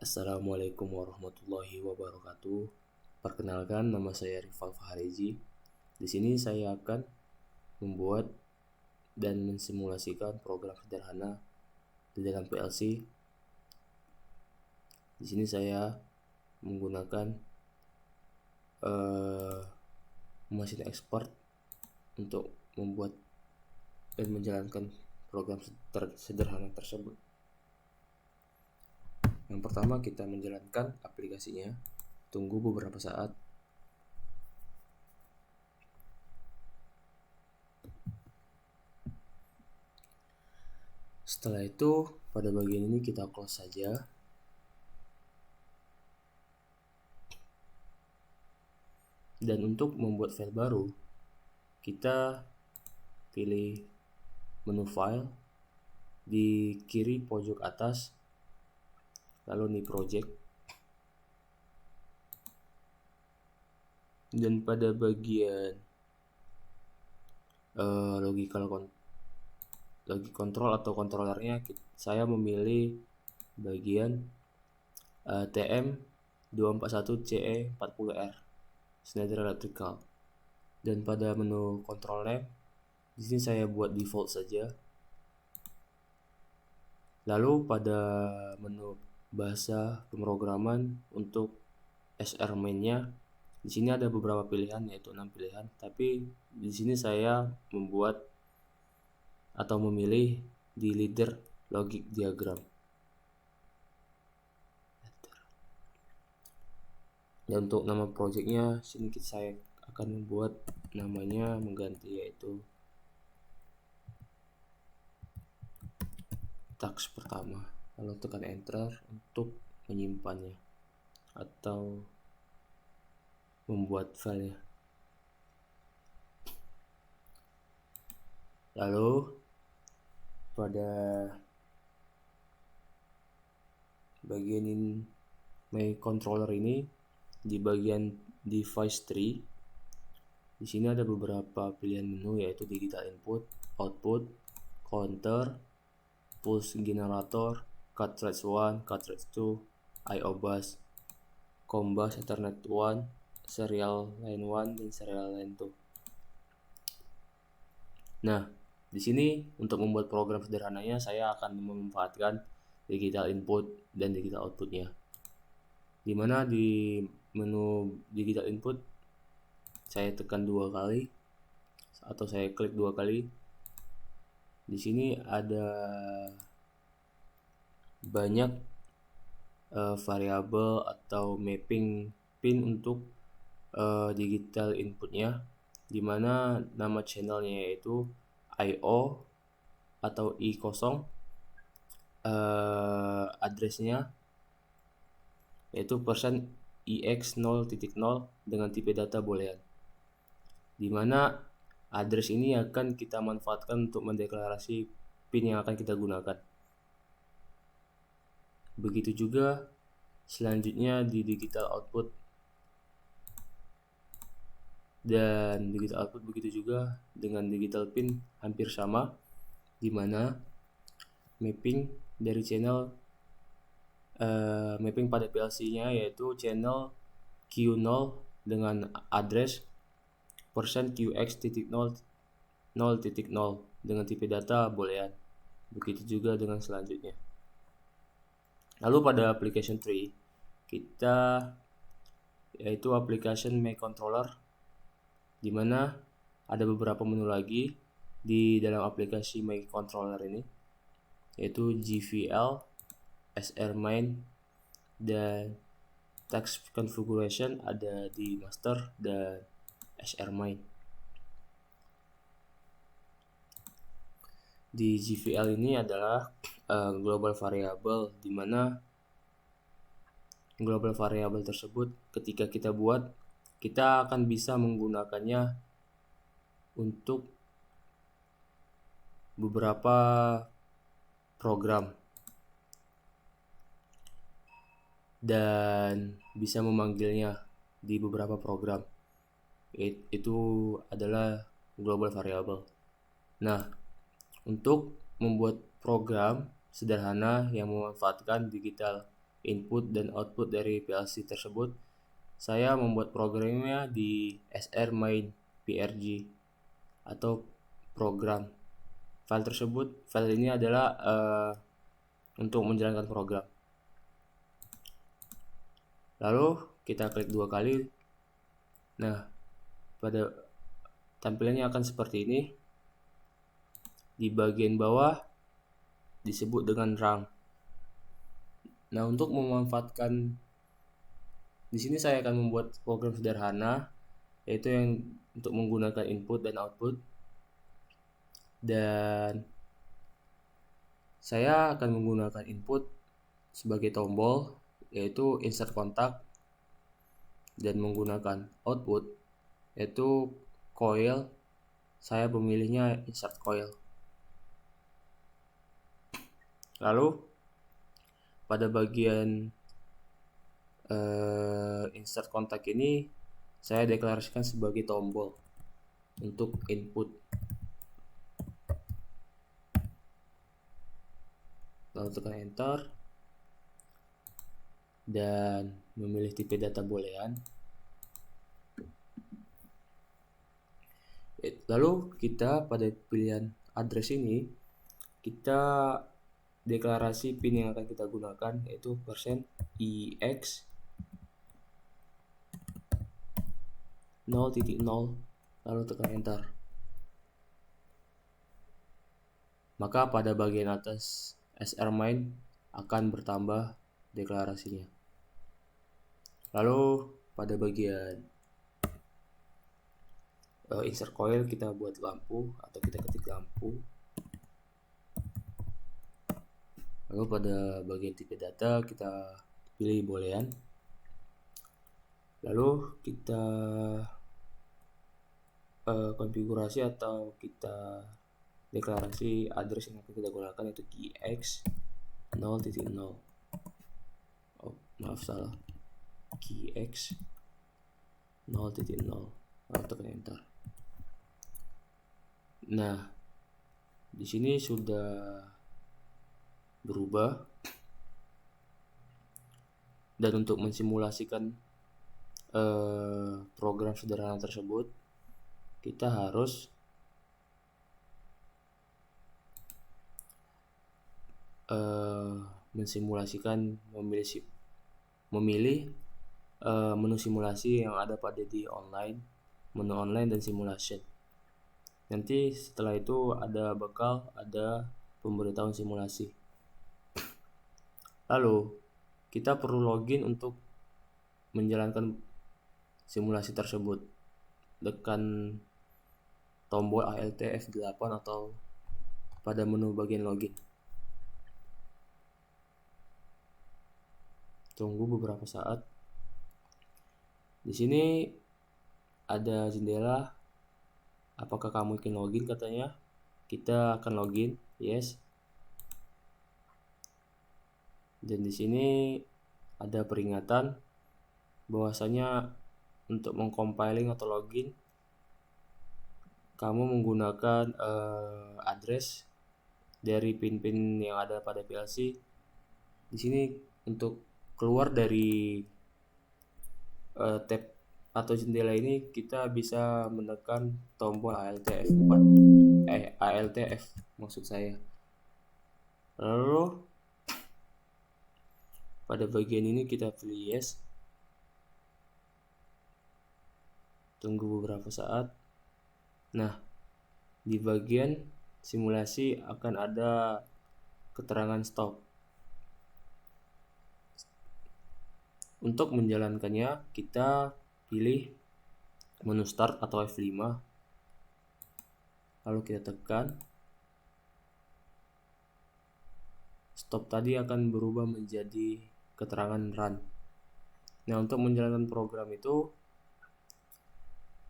Assalamualaikum warahmatullahi wabarakatuh. Perkenalkan, nama saya Rifal Fahariji. Di sini saya akan membuat dan mensimulasikan program sederhana di dalam PLC. Di sini saya menggunakan mesin expert untuk membuat dan menjalankan program sederhana tersebut. Yang pertama, kita menjalankan aplikasinya. Tunggu beberapa saat. Setelah itu, pada bagian ini kita close saja. Dan untuk membuat file baru, kita pilih menu file di kiri pojok atas, lalu new project, dan pada bagian logical control atau controllernya saya memilih bagian TM241CE40R Schneider Electrical, dan pada menu control name di sini saya buat default saja. Lalu pada menu bahasa pemrograman untuk SR main-nya, di sini ada beberapa pilihan, yaitu 6 pilihan, tapi di sini saya membuat atau memilih di leader logic diagram. Dan untuk nama projectnya, sini saya akan membuat namanya mengganti, yaitu task pertama, lalu tekan enter untuk menyimpannya atau membuat filenya. Lalu pada bagian ini my controller ini, di bagian device tree, di sini ada beberapa pilihan menu, yaitu digital input, output, counter, pulse generator, cartridge 1, cartridge 2, IO bus, COM bus, Ethernet 1, serial line 1, dan serial line 2. Nah, di sini untuk membuat program sederhananya saya akan memanfaatkan digital input dan digital outputnya. Dimana di menu digital input saya tekan 2 kali atau saya klik 2 kali. Di sini ada banyak variabel atau mapping pin untuk digital inputnya, dimana nama channelnya yaitu IO atau I0, addressnya yaitu %EX0.0 dengan tipe data boolean, dimana address ini akan kita manfaatkan untuk mendeklarasi pin yang akan kita gunakan. Begitu juga selanjutnya di digital output, dan digital output begitu juga dengan digital pin hampir sama, dimana mapping dari channel mapping pada PLC-nya yaitu channel Q0 dengan address %QX.0.0 dengan tipe data boolean. Begitu juga dengan selanjutnya. Lalu pada application tree kita yaitu application my controller, di mana ada beberapa menu lagi di dalam aplikasi my controller ini, yaitu GVL, SR main, dan task configuration ada di master dan SR main. Di GVL ini adalah global variable, di mana global variable tersebut ketika kita buat, kita akan bisa menggunakannya untuk beberapa program dan bisa memanggilnya di beberapa program. Itu adalah global variable. Nah, untuk membuat program sederhana yang memanfaatkan digital input dan output dari PLC tersebut, saya membuat programnya di srmain.prg atau program. File ini adalah untuk menjalankan program. Lalu kita klik 2 kali. Nah, pada tampilannya akan seperti ini. Di bagian bawah disebut dengan run. Nah, untuk memanfaatkan di sini saya akan membuat program sederhana, yaitu yang untuk menggunakan input dan output. Dan saya akan menggunakan input sebagai tombol, yaitu insert kontak, dan menggunakan output yaitu coil. Saya memilihnya insert coil. Lalu pada bagian insert kontak ini saya deklarasikan sebagai tombol untuk input. Lalu tekan enter dan memilih tipe data boolean. Lalu kita pada pilihan address ini kita deklarasi pin yang akan kita gunakan, yaitu %ex 0.0, lalu tekan enter. Maka pada bagian atas srmain akan bertambah deklarasinya. Lalu pada bagian insert coil kita buat lampu atau kita ketik lampu. Lalu pada bagian tipe data kita pilih boolean. Lalu kita konfigurasi atau kita deklarasi address yang akan kita gunakan, yaitu keyx 0.0. Oh, maaf salah. Keyx 0.0. Lalu tekan enter. Nah, di sini sudah berubah. Dan untuk mensimulasikan program sederhana tersebut, kita harus mensimulasikan, memilih menu simulasi yang ada pada di online, menu online dan simulation. Nanti setelah itu ada pemberitahuan simulasi. Lalu kita perlu login untuk menjalankan simulasi tersebut. Tekan tombol Alt F8 atau pada menu bagian login. Tunggu beberapa saat. Di sini ada jendela. Apakah kamu ingin login, katanya. Kita akan login, yes. Dan di sini ada peringatan bahwasanya untuk mengcompiling atau login kamu menggunakan address dari pin-pin yang ada pada PLC. Di sini untuk keluar dari tab atau jendela ini kita bisa menekan tombol Alt F maksud saya. Lalu pada bagian ini kita pilih yes. Tunggu beberapa saat. Nah, di bagian simulasi akan ada keterangan stop. Untuk menjalankannya kita pilih menu start atau F5. Lalu kita tekan. Stop tadi akan berubah menjadi keterangan run. Nah, untuk menjalankan program itu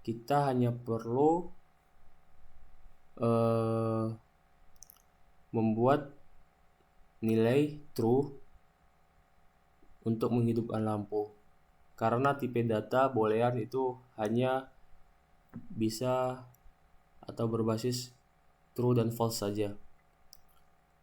kita hanya perlu membuat nilai true untuk menghidupkan lampu, karena tipe data boolean itu hanya bisa atau berbasis true dan false saja.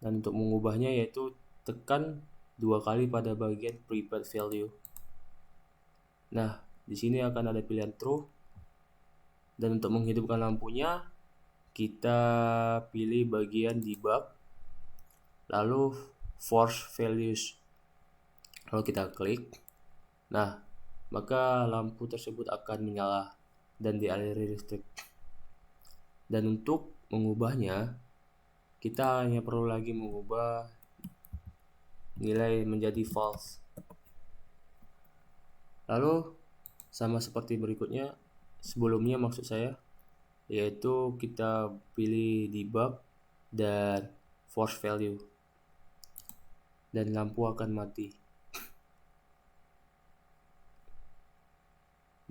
Dan untuk mengubahnya yaitu tekan 2 kali pada bagian prepared value. Nah, di sini akan ada pilihan true. Dan untuk menghidupkan lampunya, kita pilih bagian debug, lalu force values. Lalu kita klik. Nah, maka lampu tersebut akan menyala dan dialiri listrik. Dan untuk mengubahnya, kita hanya perlu lagi mengubah nilai menjadi false. Lalu sama seperti berikutnya, sebelumnya maksud saya, yaitu kita pilih debug dan force value, dan lampu akan mati.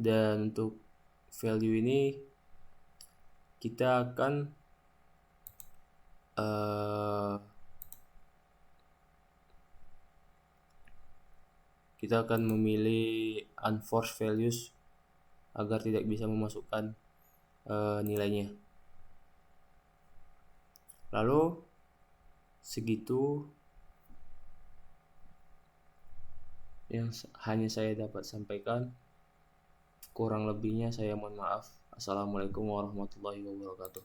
Dan untuk value ini kita akan memilih unforced values agar tidak bisa memasukkan nilainya. Lalu segitu yang hanya saya dapat sampaikan. Kurang lebihnya saya mohon maaf. Assalamualaikum warahmatullahi wabarakatuh.